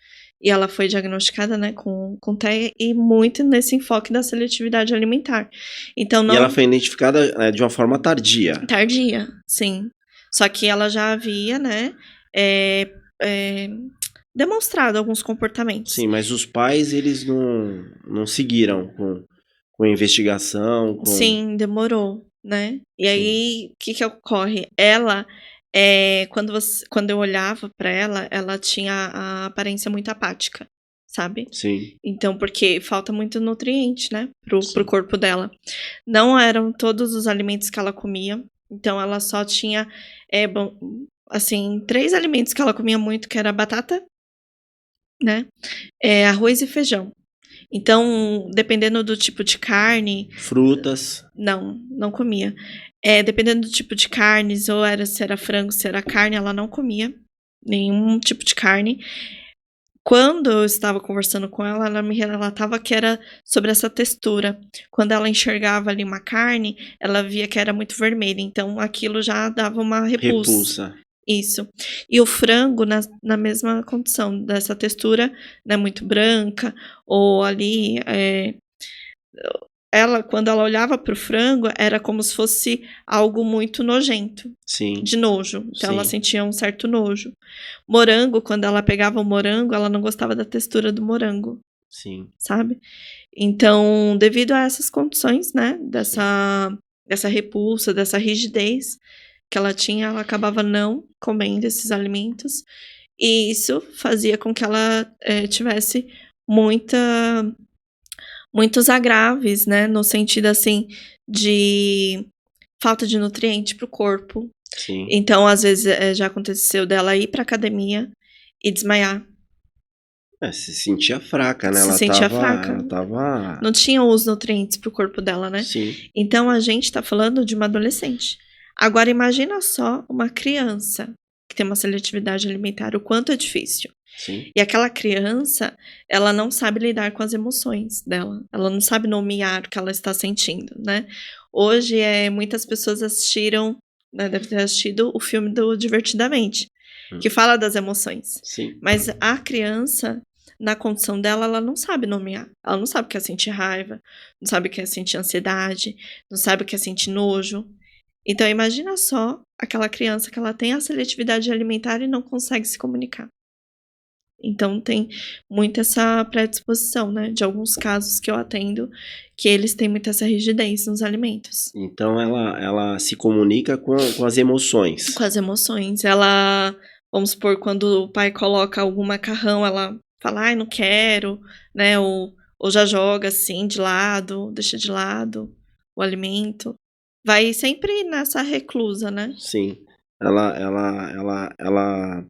e ela foi diagnosticada, né, com TEA e muito nesse enfoque da seletividade alimentar. Então e ela não foi identificada, de uma forma tardia. tardia, sim. Só que ela já havia, né, eh eh, demonstrado alguns comportamentos. Sim, mas os pais eles não seguiram com a investigação, com Sim, demorou, né. E sim, aí, o que que ocorre? Ela, quando eu olhava pra ela, ela tinha a aparência muito apática, sabe. sim, Então, porque falta muito nutriente, né, pro sim. corpo dela. Não eram todos os alimentos que ela comia, então ela só tinha, bom, assim, 3 alimentos que ela comia muito, que era batata, né, arroz e feijão. Então, dependendo do tipo de carne, Frutas, não comia. Dependendo do tipo de carnes, ou era se era frango, se era carne, ela não comia nenhum tipo de carne. Quando eu estava conversando com ela, ela me relatava que era sobre essa textura. Quando ela enxergava ali uma carne, ela via que era muito vermelha, então aquilo já dava uma repulsa. repulsa. Isso. E o frango na mesma condição, dessa textura, né, muito branca, ou ali, ela quando ela olhava para o frango, era como se fosse algo muito nojento, Sim, de nojo, então ela sim, sentia um certo nojo. Morango, quando ela pegava o morango, ela não gostava da textura do morango, sim, sabe. Então, devido a essas condições, né, dessa repulsa, dessa rigidez que ela tinha, ela acabava não comendo esses alimentos, e isso fazia com que ela, tivesse muita muitos agraves, né, no sentido, assim, de falta de nutriente para o corpo. sim. Então, às vezes, já aconteceu dela ir pra academia e desmaiar, Se sentia fraca, né, se ela sentia estava fraca, ela estava não tinha os nutrientes para o corpo dela, né. sim, Então a gente tá falando de uma adolescente. Agora imagina só uma criança que tem uma seletividade alimentar, o quanto é difícil. sim, E aquela criança, ela não sabe lidar com as emoções dela, ela não sabe nomear o que ela está sentindo, né. Hoje, muitas pessoas assistiram, né, deve ter assistido o filme do Divertidamente, hum, que fala das emoções, sim. mas a criança, na condição dela, ela não sabe nomear, ela não sabe o que é sentir raiva, não sabe o que é sentir ansiedade, não sabe o que é sentir nojo. Então imagina só aquela criança que ela tem a seletividade alimentar e não consegue se comunicar. Então tem muito essa predisposição, né, de alguns casos que eu atendo, que eles têm muito essa rigidez nos alimentos. Então ela se comunica com as emoções. Com as emoções, ela, vamos supor, quando o pai coloca algum macarrão, ela fala: "Ai, não quero", né, ou já joga, assim, de lado, deixa de lado o alimento. Vai sempre nessa reclusa, né. Sim, ela ela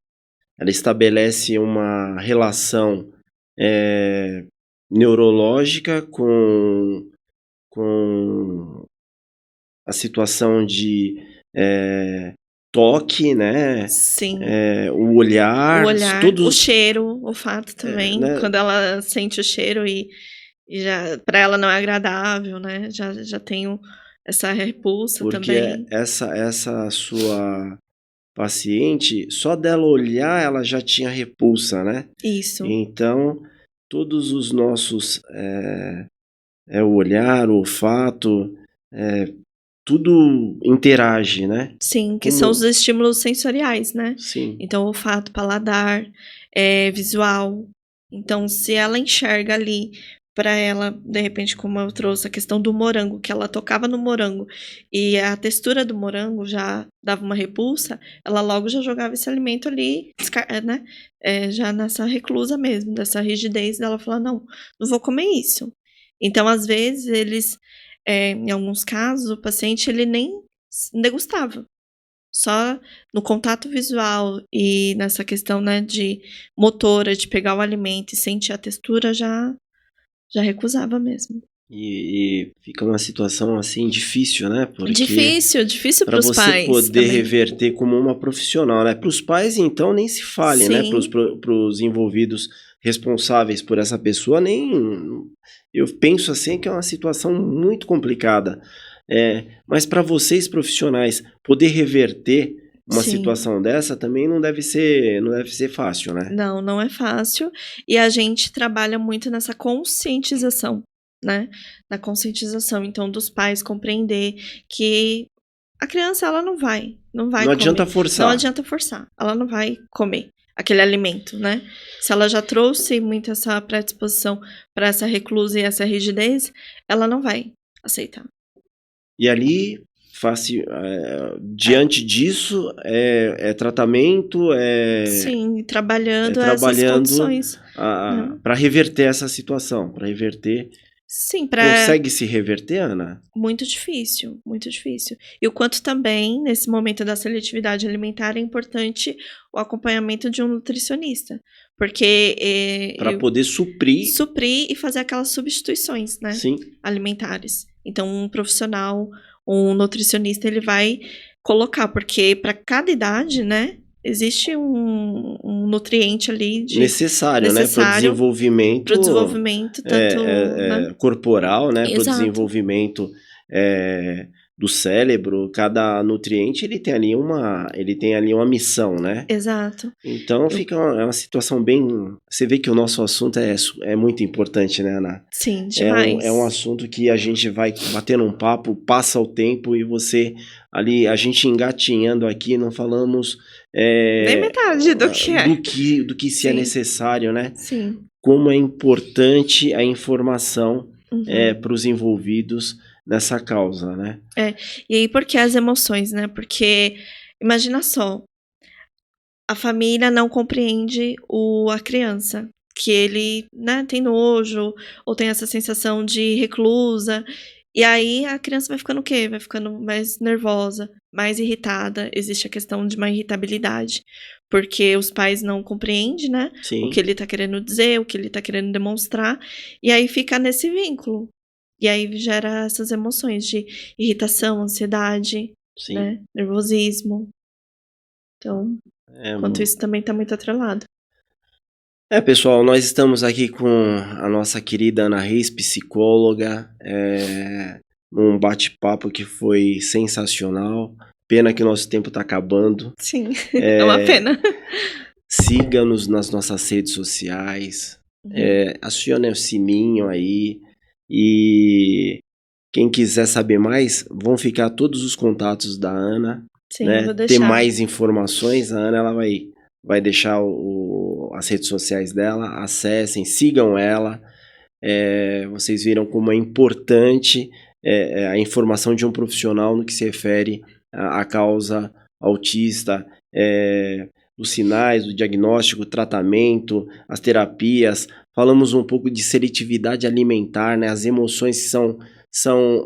estabelece uma relação, eh, neurológica com a situação de, toque, né, Sim. o O olhar, olhar, o todos, cheiro, o olfato também, né, quando ela sente o cheiro e já pra ela não é agradável, né, já tem essa repulsa porque também. essa sua paciente, só dela olhar ela já tinha repulsa, né. Isso. Então, todos os nossos, o olhar, o olfato, eh, tudo interage, né. Sim, que são os Como estímulos sensoriais, né. sim, Então olfato, paladar, visual. Então, se ela enxerga ali, para ela, de repente, como eu trouxe a questão do morango, que ela tocava no morango e a textura do morango já dava uma repulsa, ela logo já jogava esse alimento ali, né? Já nessa reclusa mesmo, dessa rigidez dela falar, não, não vou comer isso. Então, às vezes, em alguns casos, o paciente ele nem degustava. Só no contato visual e nessa questão, né, de motora, de pegar o alimento e sentir a textura, já recusava mesmo. E fica uma situação, assim, difícil, né, porque Difícil para para os você pais poder também. reverter como uma profissional, né. Para os pais, então, nem se fale, né, para Sim, os envolvidos responsáveis por essa pessoa, nem eu penso, assim, que é uma situação muito complicada. Mas para vocês profissionais, poder reverter uma sim. situação dessa também não deve ser fácil, né. Não, não é fácil. E a gente trabalha muito nessa conscientização, né, na conscientização, então, dos pais compreender que a criança ela não vai Não adianta comer. Não forçar. adianta forçar, ela não vai comer aquele alimento, né. Se ela já trouxe muito essa predisposição para essa reclusa e essa rigidez, ela não vai aceitar. E ali, É, diante disso, é tratamento, sim, é trabalhando essas trabalhando condições, né. para reverter essa situação, para reverter. Sim, para Consegue se reverter, Ana? muito difícil, muito difícil. E o quanto também, nesse momento da seletividade alimentar, é importante o acompanhamento de um nutricionista, porque, Para poder suprir. suprir e fazer aquelas substituições, né, Sim, alimentares. Então um profissional, um nutricionista, ele vai colocar, porque para cada idade, né, existe um nutriente ali de necessário, né, para o necessário para o desenvolvimento, desenvolvimento tanto, né. corporal, né, para o Exato, desenvolvimento, do cérebro. Cada nutriente ele tem ali uma missão, né. exato. Então Eu é uma situação bem. Você vê que o nosso assunto é muito importante, né, Ana. sim, É um demais. assunto que a gente vai batendo um papo, passa o tempo e você ali, a gente engatinhando aqui, não falamos, Nem metade do que é. do que se é Sim, necessário, né. sim. Como é importante a informação, Uhum. para os envolvidos nessa causa, né. É. E aí por que as emoções, né, porque imagina só, a família não compreende a criança, que ele, né, tem nojo, ou tem essa sensação de reclusa, e aí a criança vai ficando o quê? Vai ficando mais nervosa, mais irritada, existe a questão de uma irritabilidade, porque os pais não compreendem, né, o que Sim, ele tá querendo dizer, o que ele tá querendo demonstrar, e aí fica nesse vínculo. E aí gera essas emoções de irritação, ansiedade, sim. né, nervosismo. Então, É enquanto isso também tá muito atrelado. Pessoal, nós estamos aqui com a nossa querida Ana Reis, psicóloga, num bate-papo que foi sensacional. Pena que o nosso tempo está acabando. Sim, é uma pena. Siga-nos nas nossas redes sociais, Uhum. acione o sininho aí e quem quiser saber mais, vão ficar todos os contatos da Ana, Sim, né, vou ter deixar. mais informações, a Ana ela vai deixar as redes sociais dela, acessem, sigam ela. Vocês viram como é importante, a informação de um profissional no que se refere à causa autista, os sinais, o diagnóstico, o tratamento, as terapias. Falamos um pouco de seletividade alimentar, né? As emoções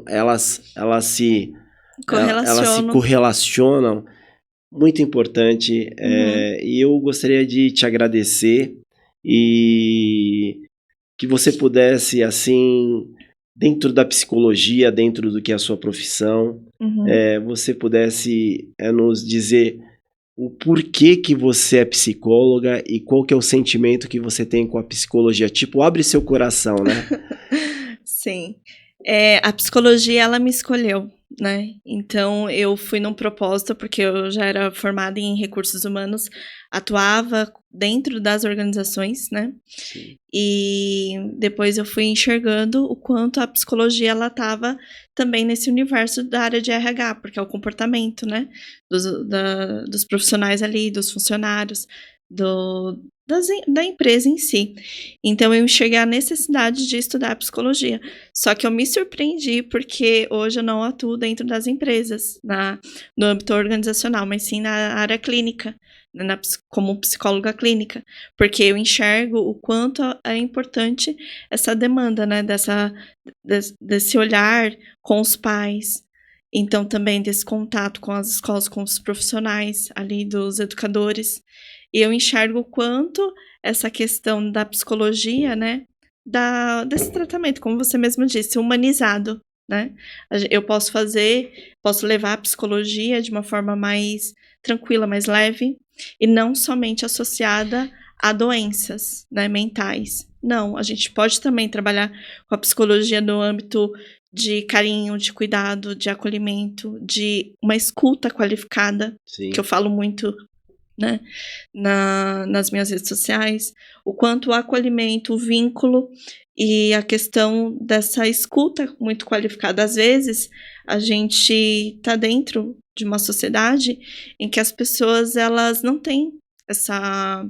elas se Correlaciono. correlacionam. Muito importante, Uhum. e eu gostaria de te agradecer e que você pudesse, assim, dentro da psicologia, dentro do que é a sua profissão, Uhum. você pudesse, nos dizer o porquê que você é psicóloga e qual que é o sentimento que você tem com a psicologia. Tipo, abre seu coração, né. Sim. A psicologia ela me escolheu, né, então eu fui num propósito, porque eu já era formada em recursos humanos, atuava dentro das organizações, né, Sim, e depois eu fui enxergando o quanto a psicologia ela estava também nesse universo da área de RH, porque é o comportamento, né, dos profissionais ali, dos funcionários, do da empresa em si. Então eu enxerguei a necessidade de estudar psicologia. Só que eu me surpreendi, porque hoje eu não atuo dentro das empresas, no âmbito organizacional, mas sim na área clínica, né, como psicóloga clínica, porque eu enxergo o quanto é importante essa demanda, né, desse olhar com os pais, então também desse contato com as escolas, com os profissionais ali, dos educadores. E eu enxergo o quanto essa questão da psicologia, né, desse tratamento, como você mesmo disse, humanizado, né. Eu posso levar a psicologia de uma forma mais tranquila, mais leve, e não somente associada a doenças, né, mentais. Não, a gente pode também trabalhar com a psicologia no âmbito de carinho, de cuidado, de acolhimento, de uma escuta qualificada, que Sim, eu falo muito, né, nas minhas redes sociais, o quanto o acolhimento, o vínculo e a questão dessa escuta muito qualificada. Às vezes, a gente está dentro de uma sociedade em que as pessoas, elas não têm essa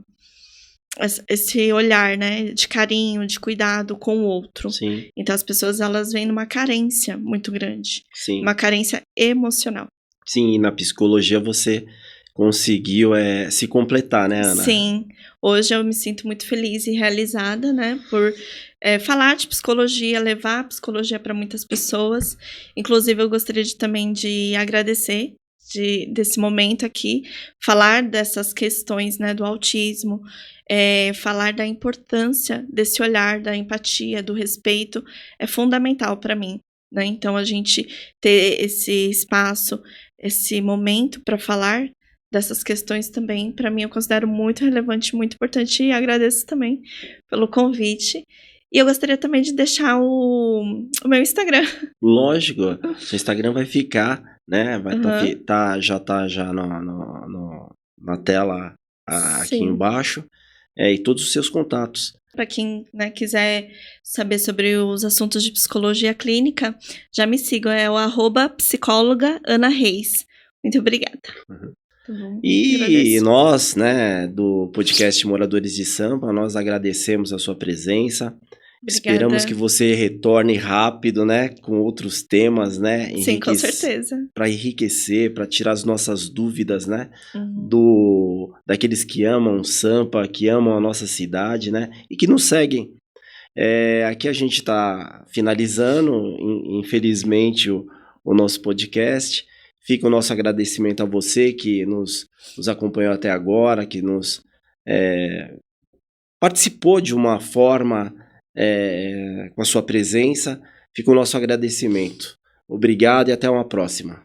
esse olhar, né, de carinho, de cuidado com o outro. sim, Então as pessoas, elas vêm numa carência muito grande, sim. uma carência emocional. Sim, e na psicologia você conseguiu, se completar, né, Ana? Sim, hoje eu me sinto muito feliz e realizada, né, por, falar de psicologia, levar a psicologia para muitas pessoas. Inclusive eu gostaria também de agradecer desse momento aqui, falar dessas questões, né, do autismo, falar da importância desse olhar, da empatia, do respeito, é fundamental para mim, né. Então a gente ter esse espaço, esse momento para falar dessas questões também, para mim eu considero muito relevante, muito importante, e agradeço também pelo convite. E eu gostaria também de deixar o meu Instagram. Lógico, seu Instagram vai ficar, né, vai estar Aham. já tá já no na tela aqui Sim. embaixo, e todos os seus contatos. Para quem, né, quiser saber sobre os assuntos de psicologia clínica, já me sigam, é o @psicóloga Ana Reis. Muito obrigada. Uhum. Tá bom, E agradeço. nós, né, do podcast Moradores de Sampa, nós agradecemos a sua presença. Esperamos que Obrigada. você retorne rápido, né, com outros temas, né, Sim, com certeza. para enriquecer, para tirar as nossas dúvidas, né, Uhum. do daqueles que amam Sampa, que amam a nossa cidade, né, e que nos seguem. Aqui a gente está finalizando, infelizmente, o nosso podcast. Fica o nosso agradecimento a você que nos acompanhou até agora, que nos participou de uma forma, com a sua presença. Fica o nosso agradecimento. Obrigado e até uma próxima.